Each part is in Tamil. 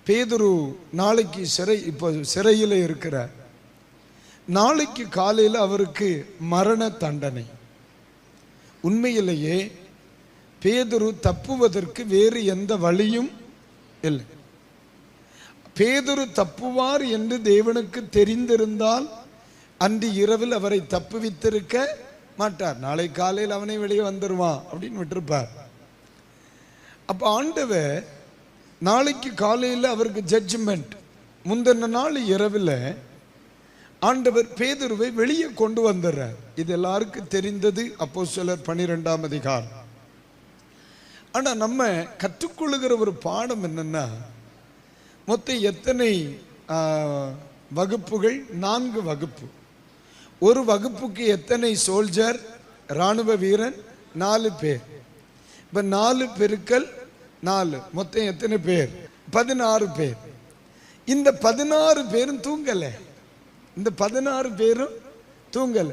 பேதுரு நாளைக்கு இப்போ சிறையில் இருக்கிறார். நாளைக்கு காலையில் அவருக்கு மரண தண்டனை. உண்மையிலேயே பேதுரு தப்புவதற்கு வேறு எந்த வழியும் இல்லை. பேதுரு தப்புவார் என்று தேவனுக்கு தெரிந்திருந்தால் அன்று இரவில் அவரை தப்புவித்திருக்க மாட்டார். நாளை காலையில் அவனை வெளியே வந்துருவான் அப்படின்னு விட்டுருப்பார். அப்ப ஆண்டவர் நாளைக்கு காலையில் அவருக்கு ஜட்ஜ்மெண்ட். முந்தின நாள் இரவில் ஆண்டவர் பேதுருவை வெளியே கொண்டு வந்துடுறார். இது எல்லாருக்கும் தெரிந்தது. அப்போஸ்தலர் 12ஆம் அதிகாரம். ஆனா நம்ம கற்றுக்கொள்ளுகிற ஒரு பாடம் என்னன்னா, மொத்தம் எத்தனை வகுப்புகள்? 4 வகுப்பு. ஒரு வகுப்புக்கு எத்தனை சோல்ஜர், இராணுவ வீரன்? 4 பேர். இப்ப 4 பெருக்கல் 4 மொத்தம் எத்தனை பேர்? 16 பேர். இந்த 16 பேரும் தூங்கல. இந்த 16 பேரும் தூங்கல.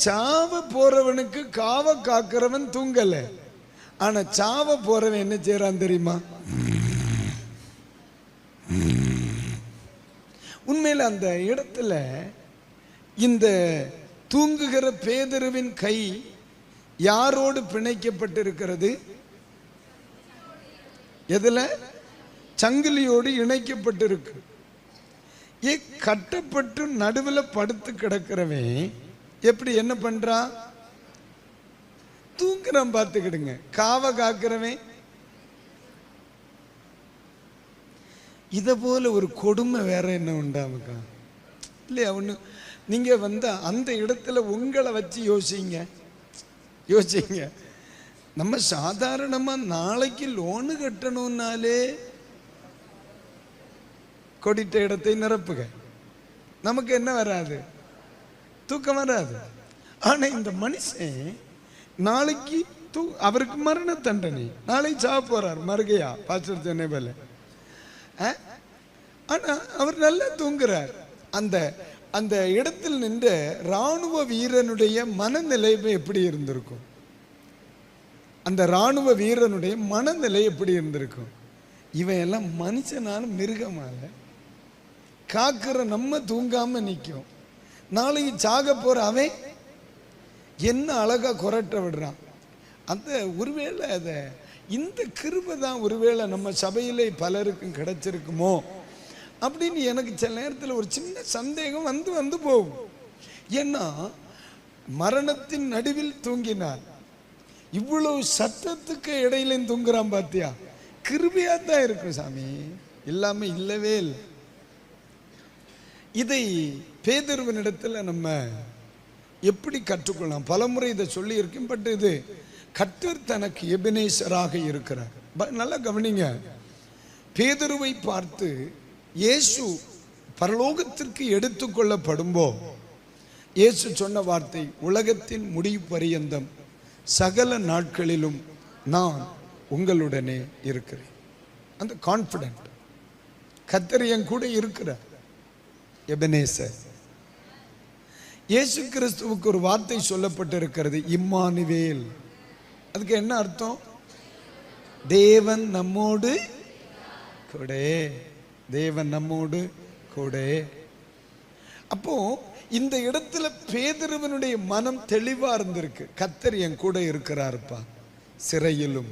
சாவ போறவனுக்கு காவ காக்கிறவன் தூங்கல. ஆனா சாவ போறவன் என்ன செய்யறான் தெரியுமா? உண்மையில அந்த இடத்துல இந்த தூங்குகிற பேதுருவின் கை யாரோடு பிணைக்கப்பட்டிருக்கிறது? எதுல? சங்கிலியோடு இணைக்கப்பட்டிருக்கு. கட்டப்பட்டு நடுவில் படுத்து கிடக்கிறவன் எப்படி என்ன பண்றான்? தூங்குறான். பார்த்துக்கிடுங்க. காவ காக்கிறவன் இத போல ஒரு கொடுமை வேற என்ன உண்டாமுக்கா இல்லையா? ஒண்ணு நீங்க அந்த இடத்துல உங்களை வச்சு யோசிங்க. நம்ம சாதாரணமா நாளைக்கு லோனு கட்டணும்னாலே கொடிட்ட இடத்தை நிரப்புக, நமக்கு என்ன வராது? தூக்கம் வராது. ஆனா இந்த மனுஷன் நாளைக்கு அவருக்கு மரண தண்டனை, நாளை சாவ போறார். மறுகையா பாஸ்டர் சென்னை போல. ஆனா அவர் நல்லா தூங்குறார். அந்த இடத்தில் நின்ற இராணுவ வீரனுடைய மனநிலை எப்படி இருந்திருக்கும்? அந்த இராணுவ வீரனுடைய மனநிலை எப்படி இருந்திருக்கும்? இவன் எல்லாம் மனுஷனாலும் மிருகமால காக்கிற நம்ம தூங்காம நிற்கும். நாளைக்கு சாக போற அவன் என்ன அழகா குரட்ட விடுறான். அந்த ஒருவேளை இந்த கிருபை தான் ஒருவேளை நம்ம சபையிலே பலருக்கும் கிடைச்சிருக்குமோ அப்படின்னு எனக்கு சில நேரத்தில் ஒரு சின்ன சந்தேகம் வந்து போகும். ஏன்னா மரணத்தின் நடுவில் தூங்கினார். இவ்வளவு சத்தத்துக்கு இடையில தூங்குறான். பாத்தியா? கிருபையா தான் இருக்கும் சாமி, இல்லாம இல்லவே இல்லை. இதை பேதுருவினிடத்தில் நம்ம எப்படி கற்றுக்கொள்ளலாம்? பலமுறை இதை சொல்லி இருக்கும். பட் இது கர்த்தர் தனக்கு எபினேசராக இருக்கிறார். நல்லா கவனிங்க. பேதுருவை பார்த்து இயேசு பரலோகத்திற்கு எடுத்துக்கொள்ளப்படும்போ இயேசு சொன்ன வார்த்தை, உலகத்தின் முடிவு பரியந்தம் சகல நாட்களிலும் நான் உங்களுடனே இருக்கிறேன். அந்த கான்பிடன்ட் கர்த்தர் என் கூட இருக்கிறார். எபனேசர். இயேசு கிறிஸ்துவுக்கு ஒரு வார்த்தை சொல்லப்பட்டிருக்கிறது, இம்மானுவேல். அதுக்கு என்ன அர்த்தம்? தேவன் நம்மோடு கூட. தேவன் நம்மோடு கூட. அப்போ இந்த இடத்துல பேதுருவனுடைய மனம் தெளிவா இருந்திருக்கு. கர்த்தர் என் கூட இருக்கிறாருப்பா. சிறையிலும்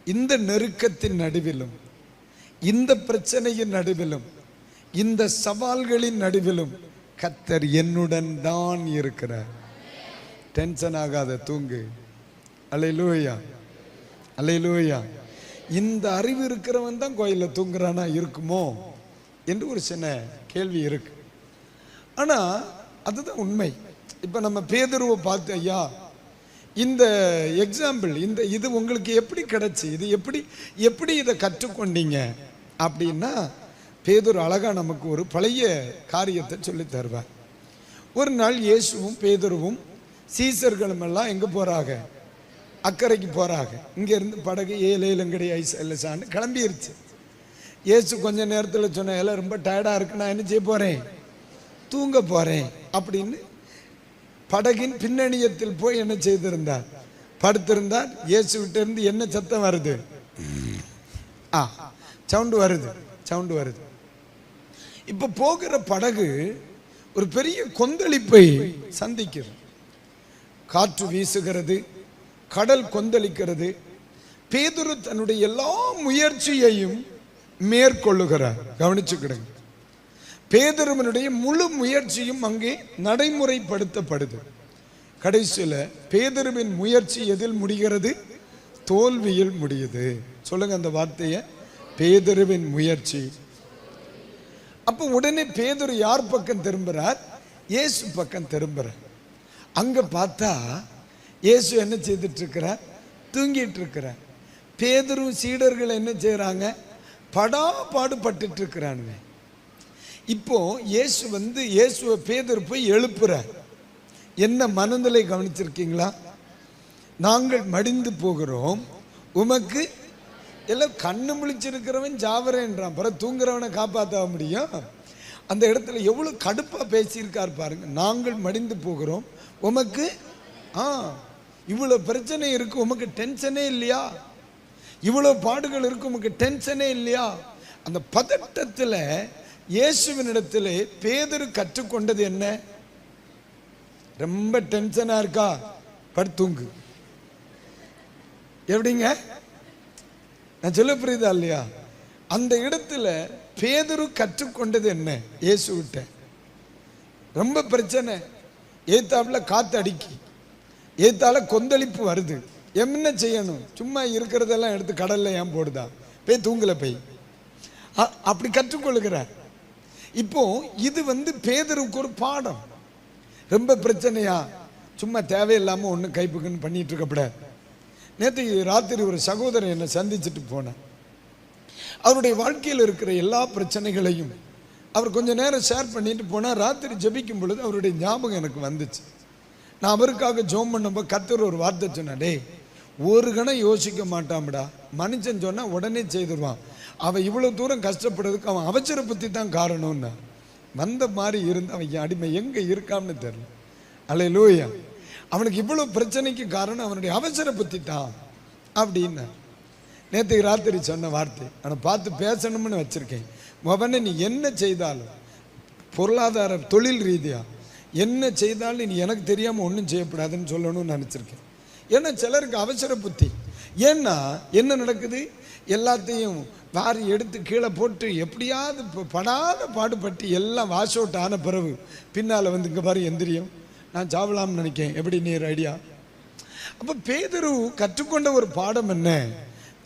இந்த நெருக்கத்தின் நடுவிலும், இந்த பிரச்சனையின் நடுவிலும், இந்த சவால்களின் நடுவிலும் கர்த்தர் என்னுடன் தான் இருக்கிறார். டென்ஷன் ஆகாத, தூங்கு. அல்லேலூயா, அல்லேலூயா. இந்த அறிவு இருக்கிறவன் தான் கோயிலில் தூங்குறானா இருக்குமோ என்று ஒரு சின்ன கேள்வி இருக்கு. ஆனா அதுதான் உண்மை. இப்ப நம்ம பேதுருவை பார்த்து, ஐயா இந்த எக்ஸாம்பிள், இது உங்களுக்கு எப்படி கிடைச்சி, இது எப்படி இதை கற்றுக்கொண்டீங்க அப்படின்னா, பேதுரு அழகா நமக்கு ஒரு பழைய காரியத்தை சொல்லி தருவார். ஒரு நாள் இயேசுவும் பேதுருவும் சீசர்களும் எல்லாம் எங்க போறாங்க? அக்கறைக்கு போறாங்க. இங்க இருந்து படகு ஏலேலங்கடி ஐசான்னு கிளம்பிருச்சு. இயேசு கொஞ்ச நேரத்தில் சொன்ன, எல்லாம் ரொம்ப டயர்டா இருக்கு, நான் என்ன செய்ய போறேன்? தூங்க போறேன் அப்படின்னு படகின் பின்னணியத்தில் போய் என்ன செய்திருந்தார்? படுத்திருந்தார். இயேசு விட்டு இருந்து என்ன சத்தம் வருது? சவுண்டு வருது, சவுண்டு வருது. இப்ப போகிற படகு ஒரு பெரிய கொந்தளிப்பை சந்திக்கிறது. காற்று வீசுகிறது, கடல் கொந்தளிக்கிறது. பேதுரு தன்னுடைய எல்லா முயற்சியையும் மேற்கொள்ளுகிறார். கவனிச்சுக்கிடுங்க, பேதுருவினுடைய முழு முயற்சியும் அங்கே நடைமுறைப்படுத்தப்படுது. கடைசியில பேதுருவின் முயற்சி எதில் முடிகிறது? தோல்வியில் முடியுது. சொல்லுங்க அந்த வார்த்தையை, பேதுருவின் முயற்சி. அப்ப உடனே பேதுரு யார் பக்கம் திரும்புறார்? இயேசு பக்கம் திரும்புறார். அங்க பார்த்தா இயேசு என்ன செய்துட்டு இருக்கிறார்? தூங்கிட்டு இருக்கிறார். பேதுரு சீடர்கள் என்ன செய்யறாங்க? பாடுபட்டு இருக்கிறானுங்க. இப்போ இயேசுவை பேதுரு போய் எழுப்புறார். என்ன மனநிலை கவனிச்சிருக்கீங்களா? நாங்கள் மடிந்து போகிறோம், உமக்கு எல்லாம் கண்ணு முழிச்சிருக்கிறவன் ஜாவரேன்றான், பிறகு தூங்குறவனை காப்பாற்ற முடியும்? அந்த இடத்துல எவ்வளவு கடுப்பா பேசியிருக்கார் பாருங்க. நாங்கள் மடிந்து போகிறோம், உமக்கு இவ்வளவு பிரச்சனை இருக்கு, உமக்கு டென்ஷனே இல்லையா? இவ்வளவு பாடுகள் இருக்கு, உமக்கு டென்ஷனே இல்லையா? அந்த பதட்டத்துல இயேசுவினிடத்திலே பேதுரு கற்றுக்கொண்டது என்ன? ரொம்ப டென்ஷனா இருக்கா, படுத்தூங்கு. எப்படிங்க நான் சொல்ல புரியுதா இல்லையா? அந்த இடத்துல பேதுரு கற்றுக்கொண்டது என்ன? இயேசு விட்ட ரொம்ப பிரச்சனை, ஏத்தாப்புல காத்து அடிக்கி, ஏத்தால கொந்தளிப்பு வருது, என்ன செய்யணும்? சும்மா இருக்கிறதெல்லாம் எடுத்து கடல்ல ஏன் போடுதா? போய் தூங்கல போய், அப்படி கற்றுக்கொள்ளுகிறார். இப்போ இது பேதுருக்கு ஒரு பாடம். ரொம்ப பிரச்சனையா, சும்மா தேவையில்லாம ஒண்ணு கைப்புக்குன்னு பண்ணிட்டு இருக்கப்படாது. நேற்று ராத்திரி ஒரு சகோதரன் என்னை சந்திச்சுட்டு போனார். அவருடைய வாழ்க்கையில் இருக்கிற எல்லா பிரச்சனைகளையும் அவர் கொஞ்ச நேரம் ஷேர் பண்ணிட்டு போனார். ராத்திரி ஜெபிக்கும் பொழுது அவருடைய ஞாபகம் எனக்கு வந்துச்சு. நான் அவருக்காக ஜெபம் பண்ணும்போது கர்த்தர் ஒரு வார்த்தை சொன்னேன், டேய் ஒரு கணம் யோசிக்க மாட்டான்டா, மனுஷன் சொன்னா உடனே செய்துருவான், அவன் இவ்வளவு தூரம் கஷ்டப்படுறதுக்கு அவன் அவசர புத்தி தான் காரணம்னா. வந்த மாதிரி இருந்து அவன் அடிமை எங்க இருக்கான்னு தெரியல. அல்லேலூயா. அவனுக்கு இவ்வளவு பிரச்சனைக்கு காரணம் அவனுடைய அவசர புத்தி தான் அப்படின்னு நேற்று ராத்திரி சொன்ன வார்த்தை. அவனை பார்த்து பேசணும்னு வச்சிருக்கேன். மகனே, நீ என்ன செய்தாலும் பொருளாதார தொழில் ரீதியா என்ன செய்தாலும் நீ எனக்கு தெரியாம ஒன்றும் செய்யப்படாதுன்னு சொல்லணும்னு நினைச்சிருக்கேன். ஏன்னா சிலருக்கு அவசர புத்தி. ஏன்னா என்ன நடக்குது? எல்லாத்தையும் வாரி எடுத்து கீழே போட்டு எப்படியாவது படாத பாடுபட்டு எல்லாம் வாஷ் அவுட் ஆன பிறகு பின்னால இங்க பாரு எந்திரியும், நான் சாவலாம்னு நினைக்கேன். எப்படி நீர் ஐடியா? அப்ப பேதுரு கற்றுக்கொண்ட ஒரு பாடம் என்ன?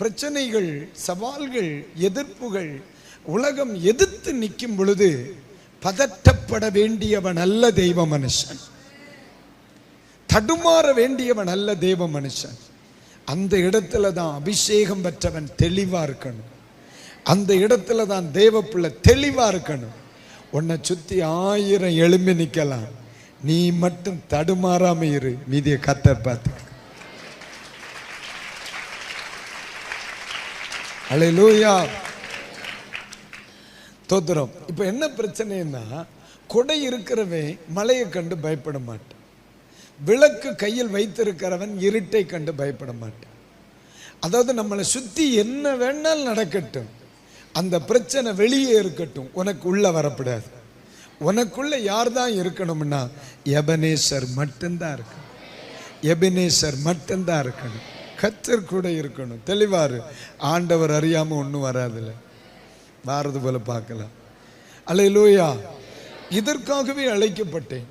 பிரச்சனைகள், சவால்கள், எதிர்ப்புகள், உலகம் எதிர்த்து நிற்கும் பொழுது பதட்டப்பட வேண்டியவன் அல்ல தெய்வ மனுஷன், தடுமாற வேண்டியவன் அல்ல தெய்வ மனுஷன். அந்த இடத்துல தான் அபிஷேகம் பெற்றவன் தெளிவா இருக்கணும். அந்த இடத்துல தான் தேவ பிள்ளை தெளிவா இருக்கணும். உன்னை சுத்தி 1000 எழும்பி நிக்கலாம், நீ மட்டும் தடுமாறாம இரு, மீதிய கர்த்தர் பார்த்து. அல்லேலூயா, தோத்திரம். இப்ப என்ன பிரச்சனைன்னா, கொடை இருக்கிறவன் மலையை கண்டு பயப்பட மாட்டான், விளக்கு கையில் வைத்திருக்கிறவன் இருட்டை கண்டு பயப்பட மாட்டான். அதாவது நம்மளை சுத்தி என்ன வேணாலும் நடக்கட்டும், அந்த பிரச்சனை வெளியே இருக்கட்டும், உனக்கு உள்ள வரப்படாது. உனக்குள்ள யார் தான் இருக்கணும்னா எபனேசர் மட்டும்தான் இருக்கணும். எபனேசர் மட்டும்தான் இருக்கணும். கர்த்தர் கூட இருக்கணும். தெளிவாரு. ஆண்டவர் அறியாம ஒன்றும் வராதுல, வாரது போல பார்க்கலாம். அல்லேலூயா. இதற்காகவே அழைக்கப்பட்டேன்,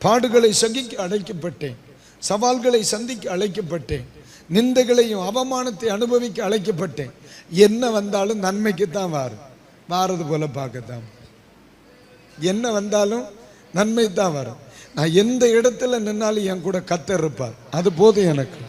பாடுகளை சகிக்க அழைக்கப்பட்டேன், சவால்களை சந்திக்க அழைக்கப்பட்டேன், நிந்தைகளையும் அவமானத்தை அனுபவிக்க அழைக்கப்பட்டேன். என்ன வந்தாலும் நன்மைக்குத்தான் வாரது போல பார்க்கத்தான். என்ன வந்தாலும் நன்மை தான் வரும். நான் எந்த இடத்துல நின்னாலும் என் கூட கர்த்தர் இருப்பார், அது போதும் எனக்கு.